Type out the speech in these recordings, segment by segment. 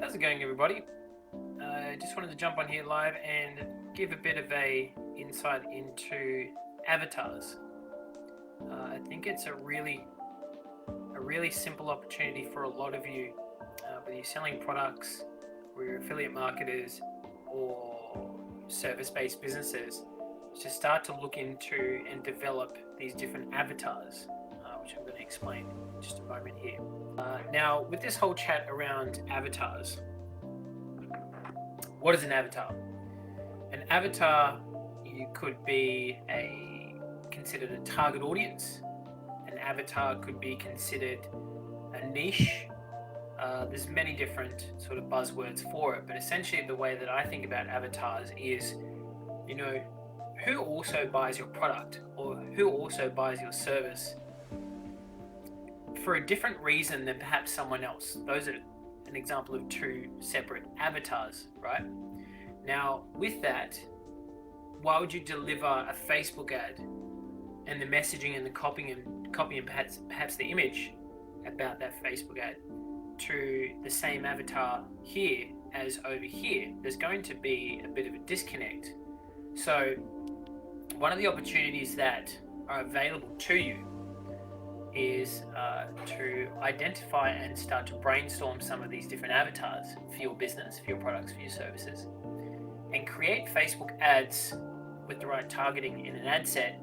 How's it going, everybody? I just wanted to jump on here live and give a bit of a insight into avatars. I think it's a really simple opportunity for a lot of you, whether you're selling products or you're affiliate marketers or service-based businesses, to start to look into and develop these different avatars, which I'm going to explain in just a moment here. Now, with this whole chat around avatars, what is an avatar? An avatar, you could be considered a target audience. An avatar could be considered a niche. There's many different sort of buzzwords for it, but essentially the way that I think about avatars is, who also buys your product or who also buys your service for a different reason than perhaps someone else. Those are an example of two separate avatars, right? Now, with that, why would you deliver a Facebook ad and the messaging and the copy and perhaps the image about that Facebook ad to the same avatar here as over here? There's going to be a bit of a disconnect. So one of the opportunities that are available to you is to identify and start to brainstorm some of these different avatars for your business, for your products, for your services, and create Facebook ads with the right targeting in an ad set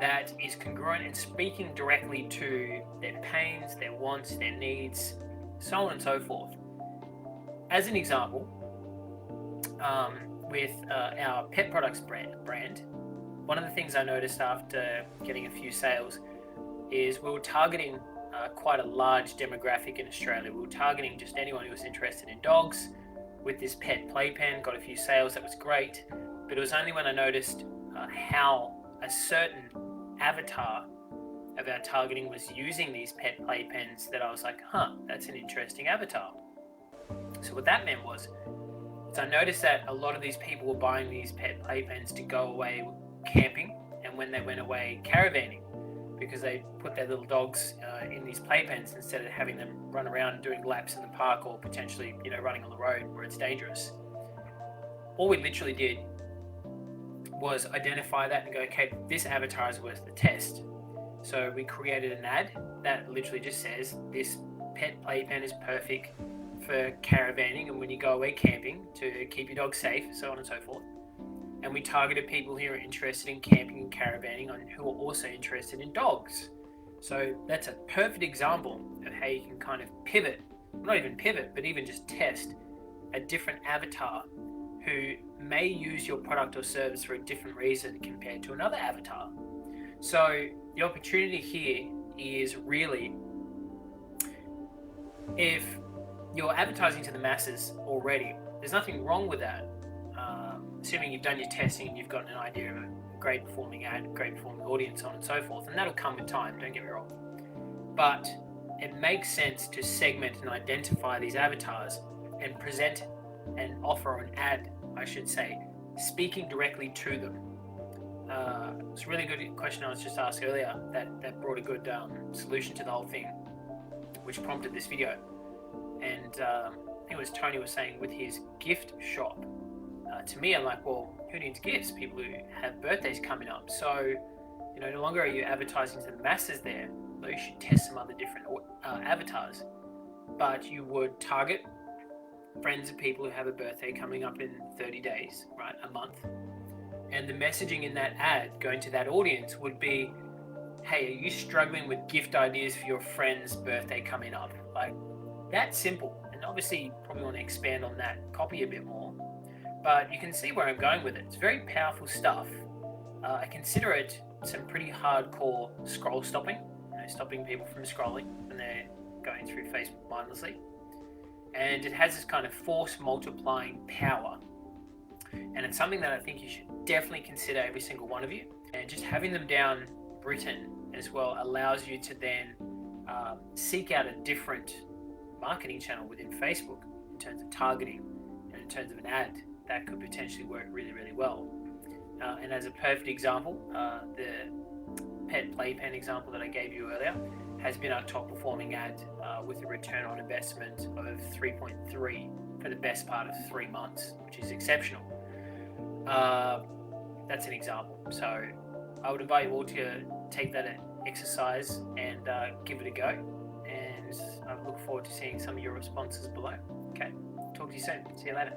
that is congruent and speaking directly to their pains, their wants, their needs, so on and so forth. As an example, with our pet products brand, one of the things I noticed after getting a few sales is we were targeting quite a large demographic in Australia. We were targeting just anyone who was interested in dogs with this pet playpen. Got a few sales, that was great, but it was only when I noticed how a certain avatar of our targeting was using these pet playpens that I was like, that's an interesting avatar. So what that meant was I noticed that a lot of these people were buying these pet playpens to go away camping, and when they went away caravanning, because they put their little dogs in these playpens instead of having them run around doing laps in the park or potentially, running on the road where it's dangerous. All we literally did was identify that and go, okay, this avatar is worth the test. So we created an ad that literally just says this pet playpen is perfect for caravanning and when you go away camping to keep your dog safe, so on and so forth. And we targeted people who are interested in camping and caravanning and who are also interested in dogs. So that's a perfect example of how you can kind of pivot, not even pivot, but even just test a different avatar who may use your product or service for a different reason compared to another avatar. So the opportunity here is really, if you're advertising to the masses already, there's nothing wrong with that. Assuming you've done your testing and you've got an idea of a great performing ad, great performing audience, so on and so forth, and that'll come with time, don't get me wrong. But it makes sense to segment and identify these avatars and present and offer an ad, I should say, speaking directly to them. It's a really good question I was just asked earlier that brought a good solution to the whole thing, which prompted this video. And I think it was Tony was saying with his gift shop, to me, I'm like, well, who needs gifts? People who have birthdays coming up. So, no longer are you advertising to the masses there, though you should test some other different avatars. But you would target friends of people who have a birthday coming up in 30 days, right? A month. And the messaging in that ad going to that audience would be, hey, are you struggling with gift ideas for your friend's birthday coming up? Like, that's simple. And obviously, you probably want to expand on that copy a bit more. But you can see where I'm going with it. It's very powerful stuff. I consider it some pretty hardcore scroll stopping, stopping people from scrolling when they're going through Facebook mindlessly. And it has this kind of force multiplying power. And it's something that I think you should definitely consider, every single one of you. And just having them down written as well allows you to then seek out a different marketing channel within Facebook in terms of targeting and in terms of an ad that could potentially work really, really well. And as a perfect example, the pet playpen example that I gave you earlier has been our top performing ad with a return on investment of 3.3 for the best part of 3 months, which is exceptional. That's an example. So I would invite you all to take that exercise and give it a go. And I look forward to seeing some of your responses below. Okay, talk to you soon. See you later.